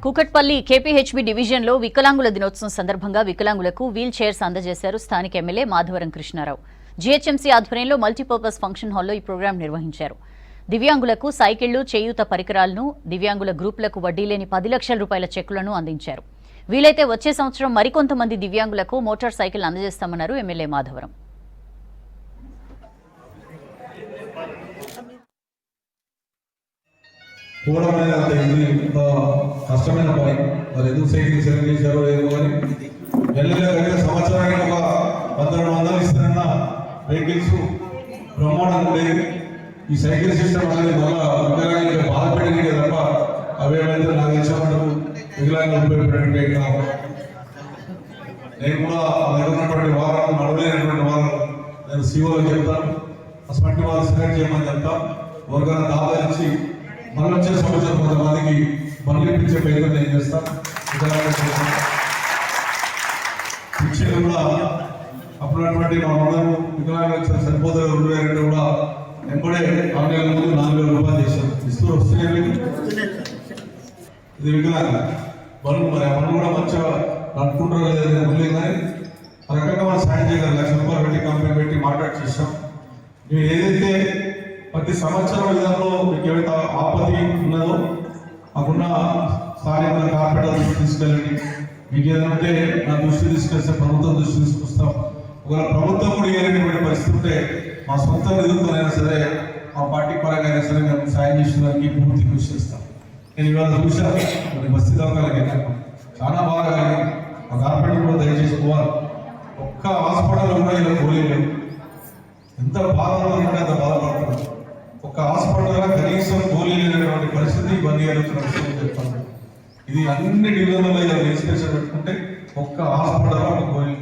Kukatpally KPHB డివిజన్లో వికలాంగుల దినోత్సవం సందర్భంగా వికలాంగులకు వీల్ చైర్స్ అందజేశారు స్థానిక ఎమ్మెల్యే మాధవరం కృష్ణారావు. జీహెచ్ఎంసీ ఆధ్వర్యంలో మల్టీపర్పస్ ఫంక్షన్ హాల్లో ఈ ప్రోగ్రాం నిర్వహించారు. దివ్యాంగులకు సైకిళ్లు, చేయూత పరికరాలను, దివ్యాంగుల గ్రూపులకు వడ్డీ లేని 10 లక్షల రూపాయల చెక్కులను అందించారు. వీలైతే వచ్చే సంవత్సరం మరికొంతమంది దివ్యాంగులకు మోటార్ సైకిల్ అందజేస్తామన్నారు ఎమ్మెల్యే మాధవరం. పోవడం అనేది అంత ఈజీ, కష్టమైన పని. మరి ఎందుకు సైకిల్ సెలెక్ట్ చేశారో ఏమో కానీ వెళ్ళలేక సంవత్సరానికి ఒక 1200 ఇస్తున్న వెహికల్స్ బ్రహ్మాండంగా ఉండేవి. ఈ సైకిల్ సిస్టమ్ అనేది మళ్ళా వికలాంగులకు బాధపడింది తప్ప అవేమైతే నాకు తెలిసినట్టు వికలాంగులు ఉపయోగపడే కాదు. నేను కూడా ఉన్నటువంటి వారాలు నడవలేనటువంటి వారాలు నేను సీఓలో చెప్తాను, అటువంటి వాళ్ళు సెలెక్ట్ చేయమని చెప్తాను. ఎవరికైనా దాదాచి మళ్ళీ వచ్చే సంవత్సరం కొంతమందికి మళ్ళీ ఇప్పించే ప్రయత్నం నేను చేస్తాను. శిక్షణ కూడా అప్పుడున్నటువంటి మా అందరూ వికలాంగులు సరిపోతే 2002 కూడా ఎంబడే 6 నెలల ముందు 4,000 రూపాయలు చేశాను. ఇస్తూ వస్తున్నాయి. ఇది వికలాంగ వాళ్ళు మరి అప్పుడు కూడా మంచిగా అనుకుంటారు లేదా మళ్ళీ కానీ ఆ రకంగా మనం సాయం చేయగలం. 1 లక్ష రూపాయలు పెట్టి కంపెనీ పెట్టి మాట్లాడి చేస్తాం. మేము ఏదైతే ప్రతి సంవత్సరం విధానంలో మీకు ఏవైతే ఆపత్తి ఉన్నదో అకున్న స్థానిక కార్పొరేటర్ దృష్టి తీసుకెళ్ళండి. మీకు ఏదంటే నా దృష్టి తీసుకొస్తే ప్రభుత్వం దృష్టి తీసుకొస్తాం. ఒకవేళ ప్రభుత్వం కూడా ఏదైనా పరిస్థితి ఉంటే మా సొంత నిధులతోనైనా సరే, మా పార్టీ పరంగా అయినా సరే మేము సాయం చేసేదానికి పూర్తి కృషి చేస్తాం. నేను ఇవాళ చూశాను కొన్ని బస్తీ దవాఖానకి చాలా బాగా మా కార్పొరేటర్ కూడా దయచేసి పోవాలి. ఒక్క హాస్పిటల్ కూడా ఇలా పోలేదు. ఎంత బాధపడుతుందంటే అంత బాధపడుతున్నారు. ఒక హాస్పిటల్ కనీసం గోళీ లేనటువంటి పరిస్థితి ఇబ్బంది కలుగుతున్న చెప్తాను. ఇది అన్ని డివిజన్లలో ఇన్స్పెక్షన్ పెట్టుకుంటే ఒక్క హాస్పిటల్ ఒక గోళీ